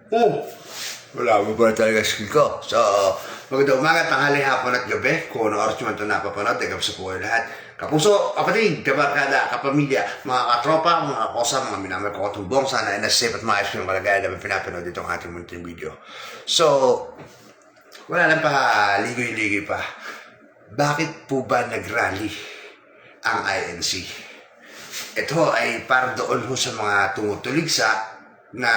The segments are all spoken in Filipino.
Oh, wala mo ba talaga skill ko? So, magandang umaga, tanghali, hapon at gabi. Kung ano oras nyo man ito napapanood, sa po kayo lahat. Kapuso, kapatid, kabarkada, kapamilya, mga katropa, mga kosa, mga minamay ko katumbong, sana ay nasa safe at maayos yung kalagayan na pinapanood itong ating munting video. So, wala lang pa, ligoy-ligoy pa. Bakit po ba nag-rally ang INC? Ito ay para doon ho sa mga tumutuligsa na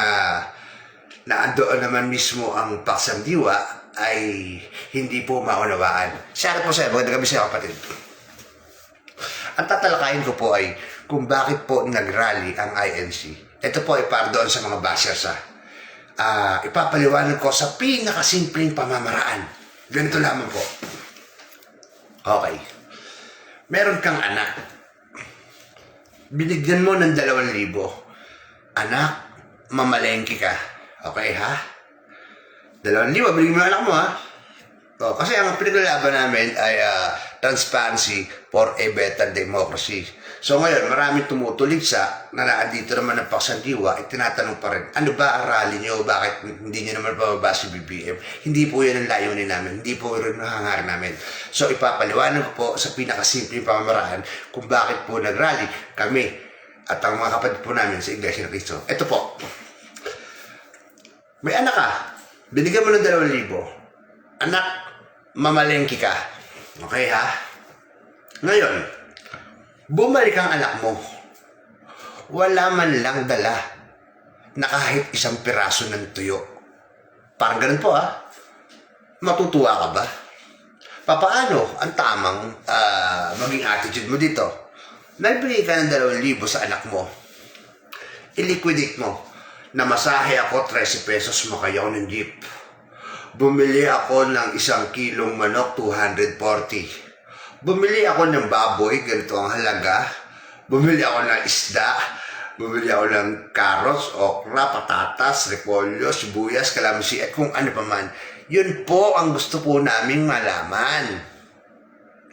andoon naman mismo ang paksang diwa ay hindi po maunawaan. Share po sa'yo, maganda kami sa'yo kapatid. Ang tatalakayin ko po ay kung bakit po nag-rally ang INC. Ito po ay para doon sa mga bashers. Ipapaliwanag ko sa pinakasimpleng pamamaraan. Ganito lamang po. Okay. Meron kang anak. Binigyan mo ng 2,000. Anak, mamalengke ka. Okay, ha? 2,000, binigyan mo anak mo, ha? O, kasi ang pinaglalaban namin ay transparency for a better democracy. So ngayon, maraming tumutuligsa na naandito naman ng paksang diwa, tinatanong pa rin, ano ba ang rally nyo? Bakit hindi nyo naman pababa si BBM? Hindi po yan ang layunin namin. Hindi po rin ang hangarin namin. So ipapaliwanag ko po sa pinakasimpleng pamamaraan kung bakit po nag-rally kami at ang mga kapatid po namin sa Iglesia ni Cristo. Ito po. May anak ka, binigyan mo ng 2,000. Anak, mamalengke ka. Okay, ha? Ngayon, bumalik ang anak mo. Wala man lang dala na kahit isang piraso ng tuyo. Parang ganun po, ha? Matutuwa ka ba? Papaano ang tamang maging attitude mo dito? Nagbigay ka ng 2,000 sa anak mo. I-liquidate mo. Namasahe ako 13 pesos, makayaw ng jeep. Bumili ako ng 1 kilong manok, 240. Bumili ako ng baboy, ganito ang halaga. Bumili ako ng isda. Bumili ako ng carrots, okra, patatas, repolyo, sibuyas, kalamansi, at kung ano pa man. Yun po ang gusto po naming malaman.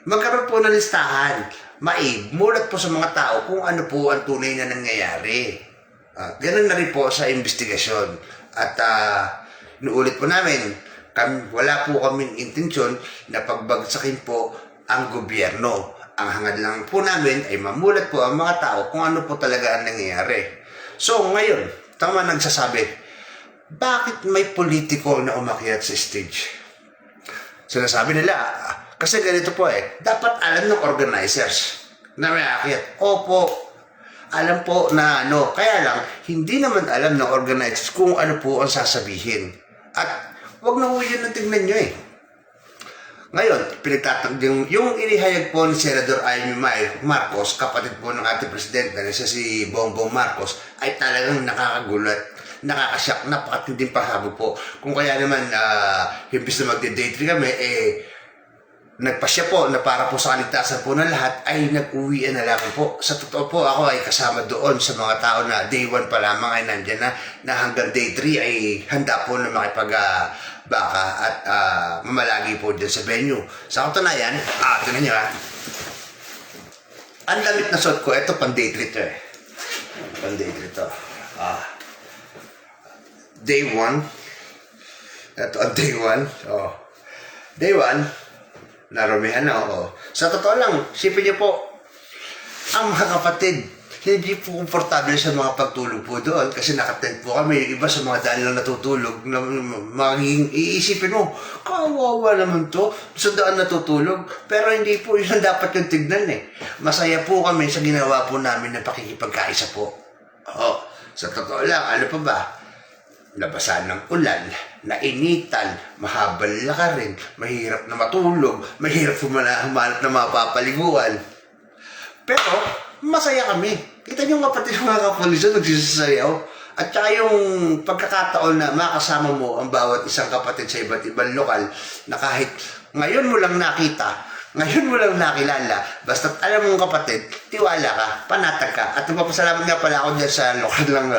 Magkaroon po ng listahan. Mulat po sa mga tao kung ano po ang tunay na nangyayari. Ganun na rin po sa investigasyon. At inuulit po namin, wala po kaming intensyon na pagbagsakin po ang gobyerno. Ang hangad lang po namin ay mamulat po ang mga tao kung ano po talaga ang nangyayari. So ngayon, tama nagsasabi, bakit may politiko na umakyat sa stage? Sinasabi nila, kasi ganito po dapat alam ng organizers na may akyat. Opo, alam po na kaya lang, hindi naman alam ng organizers kung ano po ang sasabihin. At wag na yun ang tingnan nyo Ngayon, yung inihayag po ni Senador Amy Marcos, kapatid po ng ating presidente, na siya si Bongbong Marcos, ay talagang nakakagulat, nakakasyak, napakatinding pahabol po. Kung kaya naman, imbis na magde-day 3 kami, nagpasya po na para po sa kaligtasan po ng lahat ay nag-uwian na lamang po. Sa totoo po, ako ay kasama doon sa mga tao na day 1 pa lamang ay nandyan na hanggang day 3 ay handa po na makipag-baka at mamalagi po dyan sa venue. Sa katunayan, tingnan nyo ang damit na suot ko, ito pang day 3 to Pang day 3 to. Day 1. Ito ang day 1. Day 1. Narumihan na ako. Sa totoo lang, sipin niyo po, ang mga kapatid, hindi po komportable sa mga pagtulog po doon kasi nakatent po kami. Yung iba sa mga daan lang natutulog, magiging iisipin mo, kawawa naman to, sa daan natutulog. Pero hindi po yun dapat yung tignan Masaya po kami sa ginawa po namin na pakikipagkaisa po. Sa totoo lang, ano pa ba? Nabasa ng ulan, nainitan, mahabal lakarin, mahirap na matulog, mahirap humanap na mapapaliguan. Pero, masaya kami. Kita niyo kapatid mga kapulisan, nagsisasayaw. At saka yung pagkakataon na makasama mo ang bawat isang kapatid sa iba't ibang lokal na kahit ngayon mo lang nakita, ngayon mo lang nakilala, basta't alam mong kapatid, tiwala ka, panatag ka. At nagpapasalamat nga pala ako dyan sa lokal lang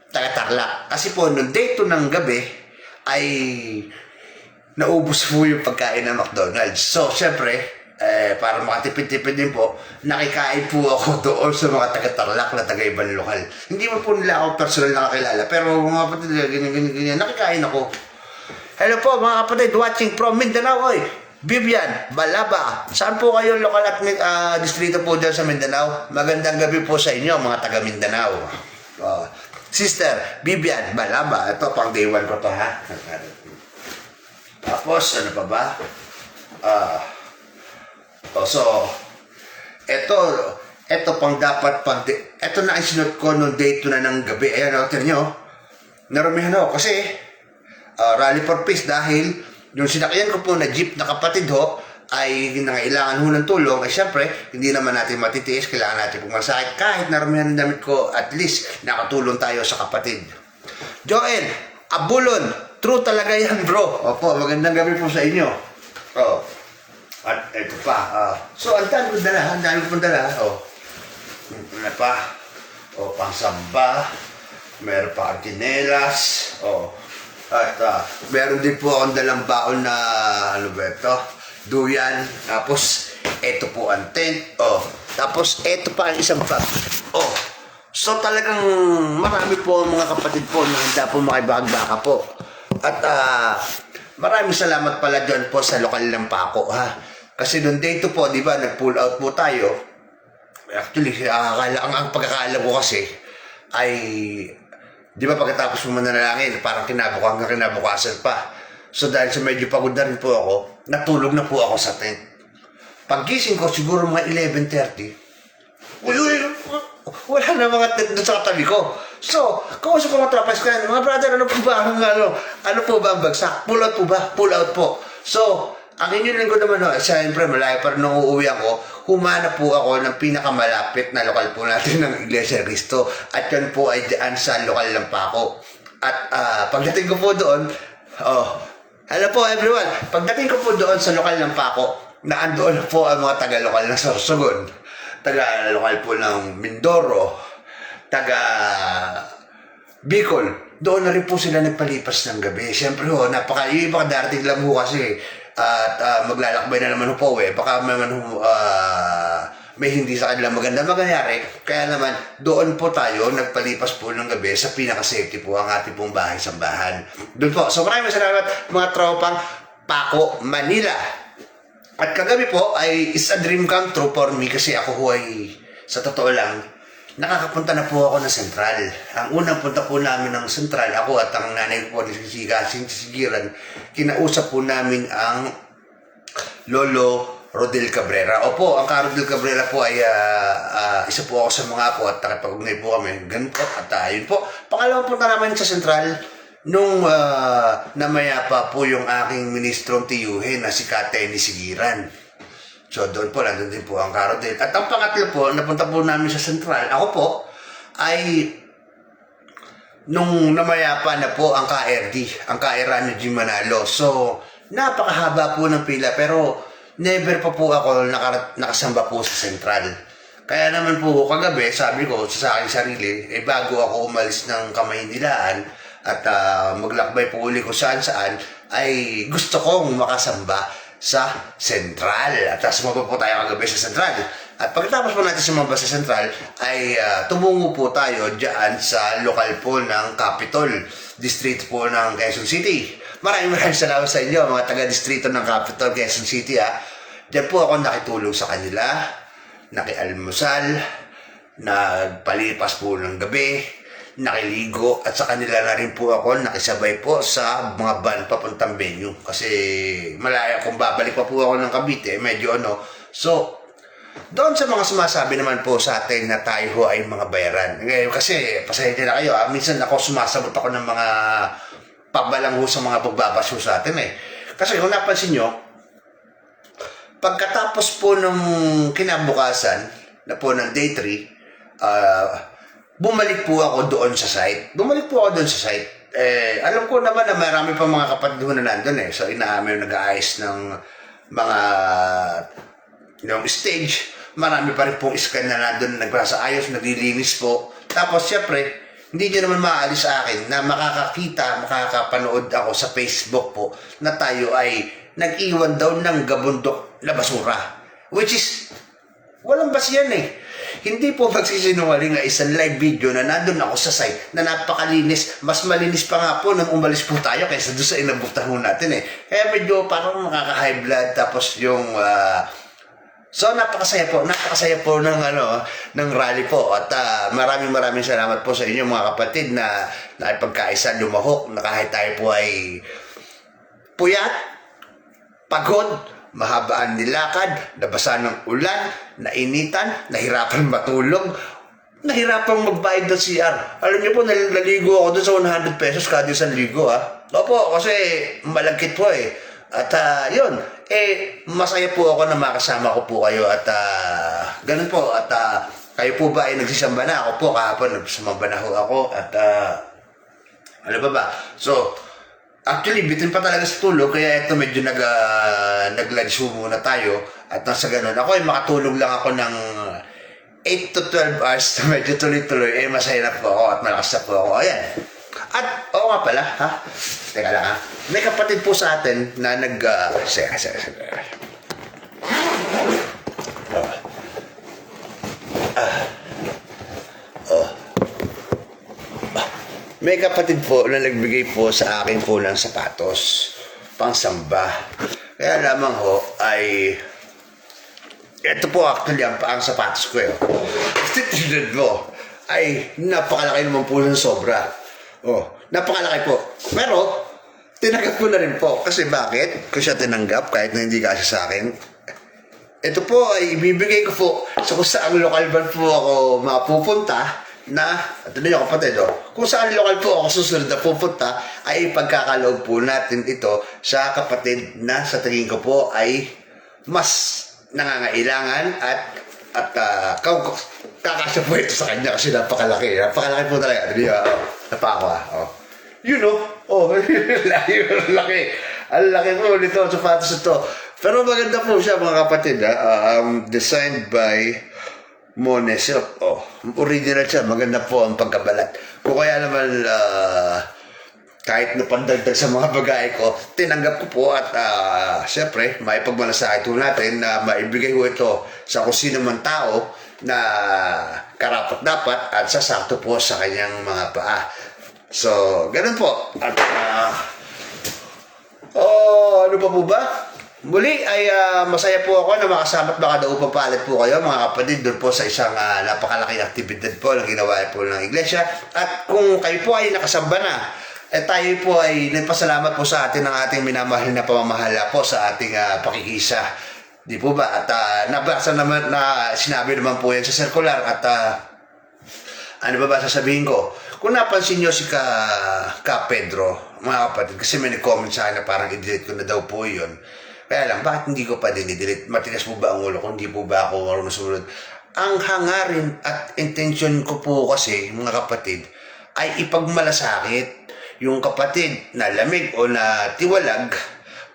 taga-Tarlac. Kasi po, noong day 2 ng gabi, ay naubos po yung pagkain ng McDonald's. So, syempre, para makatipid-tipid din po, nakikain po ako doon sa mga taga-Tarlac na taga-ibang lokal. Hindi mo po nila ako personal nakakilala, pero mga kapatid, ganyan, nakikain ako. Hello po mga kapatid, watching from Mindanao, oy. Vivian, Balaba, saan po kayo lokal at distrito po dyan sa Mindanao? Magandang gabi po sa inyo mga taga Mindanao. Sister, Vivian, Balaba, ito pang day 1 ko to ha. Tapos, ano pa ba? So, ito pang dapat ito na isinot ko nung day 2 na ng gabi. Ayan, tingnan nyo. Narumihan ako kasi rally for peace dahil yung sinakyan ko po na jeep na kapatid ho ay nangailangan ho ng tulong. Ay syempre, hindi naman natin matitiis. Kailangan natin pumasakit. Kahit narumihan ng damit ko, at least nakatulong tayo sa kapatid. Joel, Abulon, true talaga yan bro. Opo, magandang gabi po sa inyo. At ito pa, so ang dami kong dala, ano pa, pangsamba, meron pa ang tinelas, at meron din po akong dalang baon na, ano ba ito, duyan, tapos ito po ang tent, tapos ito pa ang isang bag, so talagang marami po ang mga kapatid po na handa po makibagbaka po, at maraming salamat pala dyan po sa lokal ng Paco, ha. Kasi noong day 2 po, di ba, nag-pull out po tayo. Actually, ang pagkakaalam ko kasi ay, di ba, pagkatapos mo mananalangin, parang kinabukasan pa. So dahil sa medyo pagod na rin po ako, natulog na po ako sa tent. Paggising ko, siguro mga 11:30, wala na mga tent doon sa katabi ko. So, kausap ko mga trapas ko yan, mga brother, ano po ba ang bagsak? Pull out po ba? Pull out po. So, ang inyong lingkod naman, siyempre malayo pa rin nung uuwi ako, humanap po ako ng pinakamalapit na lokal po natin ng Iglesia ni Cristo. At yun po ay dyan sa lokal ng Paco. At pagdating ko po doon, hello po everyone, pagdating ko po doon sa lokal ng Paco, naandoon po ang mga taga-lokal ng Sorsogon, taga-lokal po ng Mindoro, taga-Bicol. Doon na rin po sila nagpalipas ng gabi. Siyempre yung iba darating lang po kasi at maglalakbay na naman po baka may hindi sa kanila maganda mangyari, kaya naman doon po tayo nagpalipas po ng gabi sa pinaka-safety po ang ating pong bahay-sambahan doon po. So maraming salamat mga tropang Paco, Manila. At kagabi po ay is a dream come true for me kasi ako ho ay sa totoo lang nakakapunta na po ako ng Sentral. Ang unang punta po namin ng Sentral, ako at ang nanay ko po ni Sigiran, kinausap po namin ang Lolo Rodel Cabrera. Opo, ang Rodel Cabrera po ay isa po ako sa mga apo at nakipag-ugnay po kami. Ganun po, at yun po. Pangalawang punta namin sa Sentral, nung namaya pa po yung aking ministrong tiyuhin na si Kate ni Sigiran. So doon po, nandun din po ang Rodel. At ang pangatlo po, napunta po namin sa Sentral. Ako po ay nung namayapa na po ang KRD, ang Kairano G. Manalo. So napakahaba po ng pila pero never pa po ako nakasamba po sa Sentral. Kaya naman po kagabi, sabi ko sa aking sarili, bago ako umalis ng Kamaynilaan at maglakbay po uli ko saan-saan, ay gusto kong makasamba sa Sentral. At sumaba po tayo kagabi sa Sentral. At pagkatapos po natin sumaba sa Sentral, ay tumungo po tayo dyan sa lokal po ng Capitol, distrito po ng Quezon City. Maraming salamat sa inyo, mga taga-distrito ng Capitol, Quezon City. Diyan po ako nakitulog sa kanila, nakialmusal, nagpalipas po ng gabi, nakiligo, at sa kanila na rin po ako nakisabay po sa mga van papuntang venue kasi malaya kung babalik pa po ako ng Cavite, medyo so doon sa mga sumasabi naman po sa atin na tayo ay mga bayaran, ngayon kasi pasahit na kayo, minsan ako sumasabot ako ng mga pabalang sa mga pagbabasyo sa atin kasi kung napansin nyo, pagkatapos po nung kinabukasan na po ng day 3, bumalik po ako doon sa site. Alam ko naman na marami pa mga kapatid na nandun So inaamin nag-aayos ng mga stage. Marami pa rin pong scan na nandun nagpasaayos, naglilinis po. Tapos syempre, hindi nyo naman maaalis sa akin na makakapanood ako sa Facebook po na tayo ay nag-iwan daw ng gabundok na basura. Which is, walang basihan eh. Hindi po magsisinungaling na isang live video na nandun ako sa site na napakalinis, mas malinis pa nga po nung umalis po tayo kaysa doon sa inabutan natin eh. Kaya medyo parang nakaka-high blood, tapos yung so napakasaya po ng ng rally po, at maraming salamat po sa inyo mga kapatid na naipagkaisa lumahok na kahit tayo po ay puyat, pagod, mahabaan nilakad, nabasa ng ulan, nainitan, nahirapan matulog, nahirapan magbayad ng CR. Alam niyo po, naligo ako doon sa 100 pesos kada isang ligo ha. Opo, kasi malagkit po eh. At yun, masaya po ako na makasama ko po kayo at ganun po. At kayo po ba ay nagsisamba na? Ako po kahapon nagsumamba na ako at ano ba? So, actually, bitin pa talaga sa tulog, kaya ito medyo nag-lunch muna tayo. At nasa ganun, ako ay makatulog lang ako ng 8 to 12 hours na medyo tuloy-tuloy. Masaya na po ako at malakas na po ako. Ayan. At, oo nga pala, ha? Teka lang, ha? May kapatid po sa atin na May kapatid po na nagbigay po sa akin po ng sapatos pang samba. Kaya lamang ho ay ito po actually ang sapatos ko eh. Tingnan mo ay napakalaki naman po ng sobra. Napakalaki po. Pero tinanggap ko na rin po. Kasi bakit? Kung siya tinanggap kahit na hindi kasi sa akin, ito po ay ibibigay ko po sa kung saan lokal ban po ako mapupunta na, ito na yung kapatid, kung saan lokal po ako susunod na pupunta, ay ipagkakaloob po natin ito sa kapatid na sa tingin ko po ay mas nangangailangan at kakasya po ito sa kanya kasi napakalaki po talaga. Napako you know, laki. Ang laki po nito, sapatos ito. Pero maganda po siya mga kapatid, designed by Monesilk. Original siya, maganda po ang pagkabalat. Kung kaya naman kahit napandagdag sa mga bagay ko, tinanggap ko po at siyempre, maipagmalasakit po natin na maibigay ko ito sa kung sino man tao na karapat-dapat at sasakto po sa kanyang mga paa. So, ganun po. At ano pa po ba? Muli ay masaya po ako na makasama at makadaupang palit po kayo mga kapatid doon po sa isang napakalaking aktibidad po na ginawa po ng iglesia. At kung kayo po ay nakasamba na, tayo po ay nagpasalamat po sa atin ng ating minamahal na pamamahala po sa ating pakikisa. Di po ba? At nabasa naman na sinabi naman po yan sa circular at ano ba sasabihin ko? Kung napansin nyo si ka Pedro, mga kapatid, kasi may nag-comment sa akin na parang i-delete ko na daw po yun. Kaya lang, bakit hindi ko pa din-delete? Matigas po ba ang ulo? Kung hindi po ba ako marunong sumunod? Ang hangarin at intention ko po kasi, mga kapatid, ay ipagmalasakit yung kapatid na lamig o na tiwalag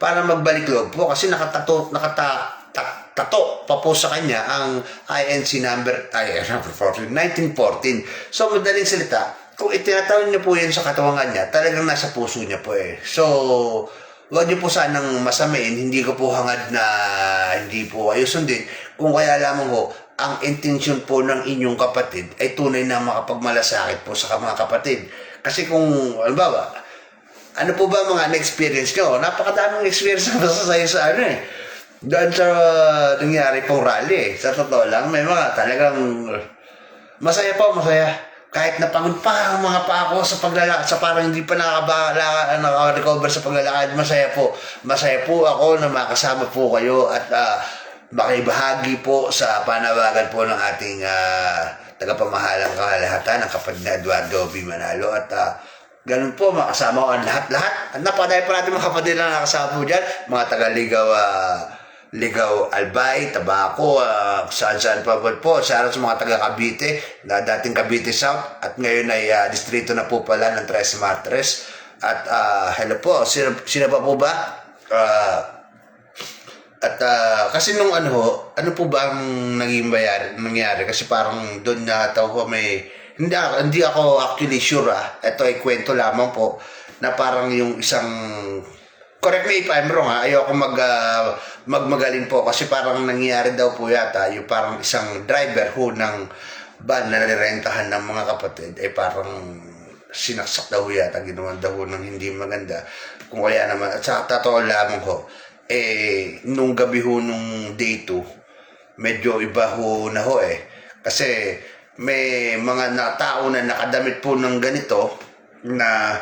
para magbalik loob po kasi nakatato pa po sa kanya ang INC number 1914. So, madaling salita, kung itinatawin niyo po yan sa katawan niya, talagang nasa puso niya po eh. So, huwag niyo po sanang masamain, hindi ko po hangad na hindi po kayo sundin. Kung kaya lamang ho, ang intention po ng inyong kapatid ay tunay na makapagmalasakit po sa mga kapatid. Kasi kung, ano po ba mga na-experience nyo? Napakadaming experience na masasaya sa doon sa nangyari pong rally. Sa totoo lang, may mga talagang masaya. Kahit napagod pa ang mga pa ako sa paglalakad, sa parang hindi pa naka-recover sa paglalakad, masaya po. Masaya po ako na makasama po kayo at makibahagi po sa panawagan po ng ating tagapamahalang kalahatan, ang kapatid na Eduardo B. Manalo. At ganun po, makasama ko ang lahat-lahat. At napakadami pa natin mga kapatid na nakasama po dyan. Mga taga-Ligaw Albay, Tabaco, saan-saan pa po. Sa mga taga-Cavite, na dating Cavite South, at ngayon ay distrito na po pala ng Tres Martres. At hello po, sino pa po ba? Kasi nung ano po ba ang nangyari? Kasi parang doon nataw ko may, hindi ako actually sure ito ay kwento lamang po, na parang yung isang correct me if I'm wrong ha, ayoko magmagaling po kasi parang nangyayari daw po yata yung parang isang driver ho ng van na nirentahan ng mga kapatid parang sinaksak daw yata, ginawa daw ng hindi maganda. Kung kaya naman, at sa totoo lamang ho, nung gabi ho nung day 2, medyo iba ho na ho kasi may mga tao na nakadamit po ng ganito na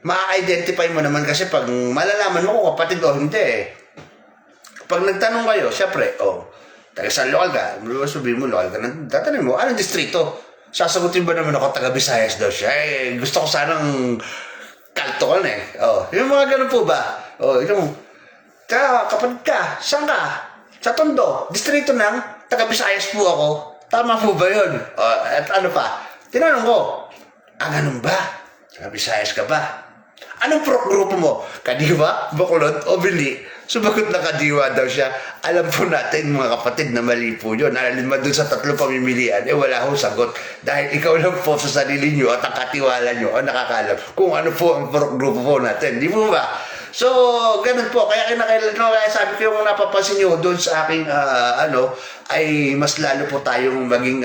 ma-identify mo naman kasi pag malalaman mo kung kapatid o hindi Pag nagtanong kayo, syempre, taga saan lokal ka? Sabihin mo, lokal ka. Tatanungin mo, anong distrito? Sasagutin ba naman ako taga Visayas daw siya? Gusto ko sanang kalto ka na yung mga ganun po ba? Yung, kapatid ka, saan ka? Sa Tondo, distrito ng taga Visayas po ako. Tama po ba yun? At ano pa? Tinanong ko, ganun ba? Taga Visayas ka ba? Anong grupo mo? Kadiwa, Bacolod, o Bili? Sumagot na Kadiwa daw siya. Alam po natin mga kapatid na mali po yun. Alam mo dun sa 3 pamimilian, wala akong sagot. Dahil ikaw lang po sa sarili nyo at ang katiwala nyo ang nakakalam kung ano po ang grupo po natin. Di po ba? So, ganun po. Kaya sabi ko yung napapansin nyo doon sa aking ay mas lalo po tayong maging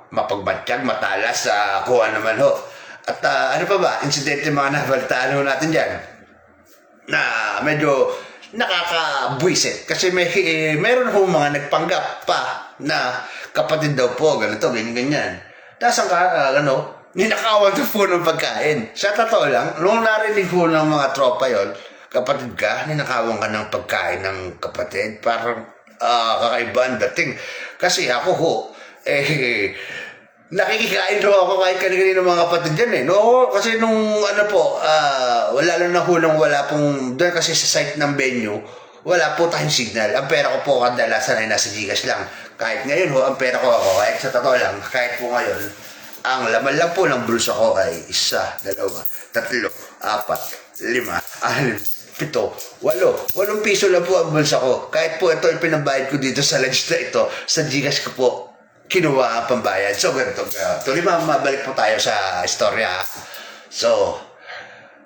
mapagbatsyag, matalas sa kuha naman ho. At ano pa ba? Insidente mga nabalitaan ho natin dyan na medyo nakakabwisit. Kasi meron ho mga nagpanggap pa na kapatid daw po, ganito, ganyan. Tapos ninakawan ko po ng pagkain. Sa totoo lang, nung narinig po ng mga tropa yon, kapatid ka, ninakawan ka ng pagkain ng kapatid. Parang kakaiba ang dating. Kasi ako ho, nakikikain daw ako kahit kanina ng mga kapatid dyan No, kasi nung wala lang na hulang wala pong, doon kasi sa site ng venue, wala po tayong signal. Ang pera ko po kadalasan ay nasa Gcash lang. Kahit ngayon ho, ang pera ko kahit sa totoo lang, kahit po ngayon, ang laman lang po ng bulsa ko ay 1, 2, 3, 4, 5, 6, 7, 8, 8 piso lang po ang bulsa ko. Kahit po ito ay pinabayad ko dito sa lunch na ito, sa Gcash ko po kinuha ang pambayad. So, ganito. Tuloy mabalik po tayo sa istorya. So,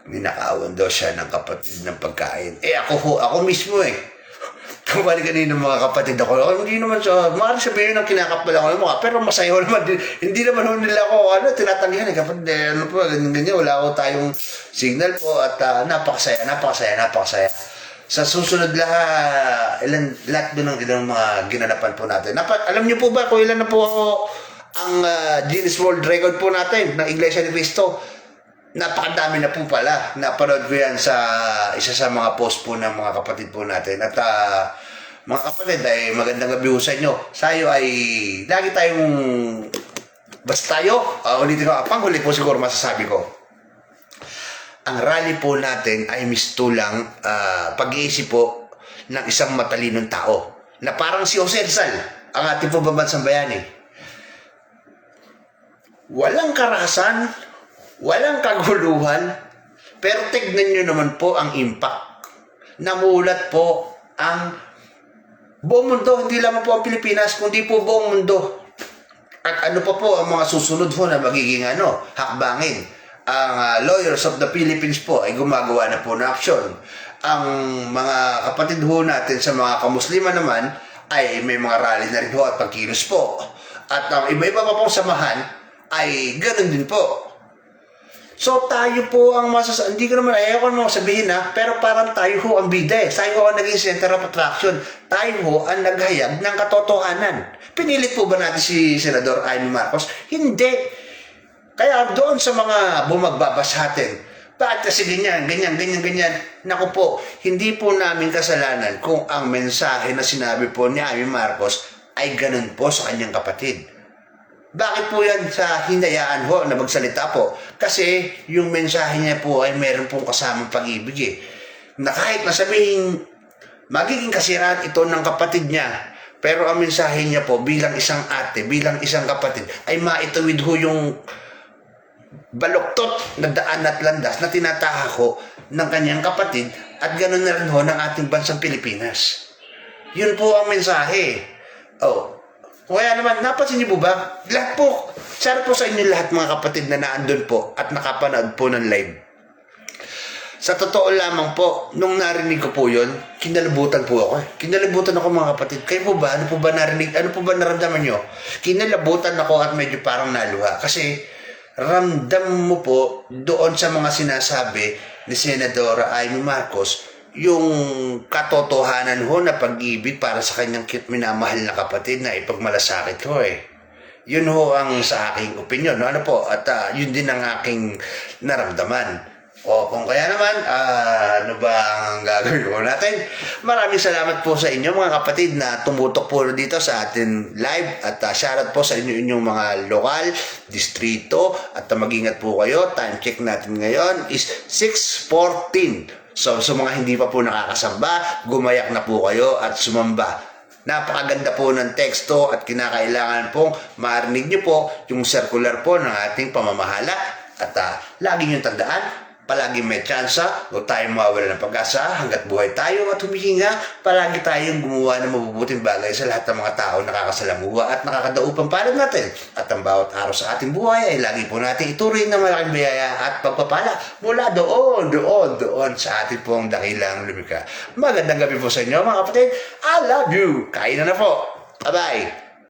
ninakawan daw siya ng kapatid ng pagkain. Ako mismo Kumali kanina mga kapatid ako. Hindi naman siya, maaari sabihin ng kinakapal ako ng mukha, pero masaya naman. Hindi naman nila ako, tinatanggihan kapatid, ganyan, wala ako tayong signal po at napakasaya. Sa susunod lahat doon ng ilang mga ginanapan po natin. Alam niyo po ba kung ilan na po ang Guinness World Record po natin ng Iglesia ni Cristo? Napakadami na po pala. Napanood ko yan sa isa sa mga post po ng mga kapatid po natin. At mga kapatid, ay magandang gabi sa inyo. Sayo ay lagi tayong basta tayo. Ulitin ko, panghuli po siguro masasabi ko. Ang rally po natin ay mistulang pag-iisip po ng isang matalinong tao na parang si Jose Rizal, ang ating po pambansang bayani. Walang karahasan, walang kaguluhan, pero tignan nyo naman po ang impact. Namulat po ang buong mundo, hindi lamang po ang Pilipinas, kundi po buong mundo. At ano pa po ang mga susunod po na magiging hakbangin. Ang Lawyers of the Philippines po ay gumagawa na po ng aksyon. Ang mga kapatid ho natin sa mga kamusliman naman ay may mga rally na rin ho at pagkilos po. At ang iba-iba pa pong samahan ay ganun din po. So tayo po ang hindi ko naman, ayaw ko naman sabihin pero parang tayo ho ang bida Tayo ho ang naging center of attraction. Tayo ho ang naghayag ng katotohanan. Pinilit po ba natin si Senador Amy Marcos? Hindi. Kaya doon sa mga bumagbabas atin, bakit kasi ganyan. Naku po, hindi po namin kasalanan kung ang mensahe na sinabi po ni Amy Marcos ay ganun po sa kanyang kapatid. Bakit po yan sa hinayaan ho na magsalita po? Kasi yung mensahe niya po ay meron pong kasamang pag-ibig Na kahit nasabihin, magiging kasiraan ito ng kapatid niya, pero ang mensahe niya po bilang isang ate, bilang isang kapatid, ay maituwid ho yung baluktot na daan at landas na tinatahako ng kanyang kapatid at ganoon na rin ho ng ating bansang Pilipinas. Yun po ang mensahe. Kaya naman, napansin niyo po ba? Lahat po, sana po sa inyo lahat mga kapatid na naandun po at nakapanood po ng live. Sa totoo lamang po, nung narinig ko po yun, kinalabutan po ako eh. Kinalabutan ako mga kapatid. Kayo po ba? Ano po ba narinig? Ano po ba naramdaman nyo? Kinalabutan ako at medyo parang naluha. Kasi ramdam mo po doon sa mga sinasabi ni Senadora Amy Marcos yung katotohanan ho na pag-ibig para sa kanyang minamahal na kapatid na ipagmalasakit ko eh. Yun ho ang sa aking opinion. No? Ano po? At yun din ang aking naramdaman. O kung kaya naman, ano ba ang gagawin ko natin? Maraming salamat po sa inyo mga kapatid na tumutok po dito sa atin live at shoutout po sa inyong mga lokal, distrito at mag-ingat po kayo. Time check natin ngayon is 6:14. So sa mga hindi pa po nakakasamba, gumayak na po kayo at sumamba. Napakaganda po ng teksto at kinakailangan pong marinig nyo po yung circular po ng ating pamamahala at lagi nyo tandaan, palagi may tsansa, huwag tayong mawawala ng pag-asa hanggat buhay tayo at humihinga. Palagi tayong gumawa ng mabubuting bagay sa lahat ng mga tao nakakasalamuha at nakakadaupang palad natin. At ang bawat araw sa ating buhay ay lagi po natin ituring na malaking biyaya at pagpapala mula doon sa ating pong dakilang lumikha. Magandang gabi po sa inyo mga kapatid. I love you. Kain na po. Bye-bye.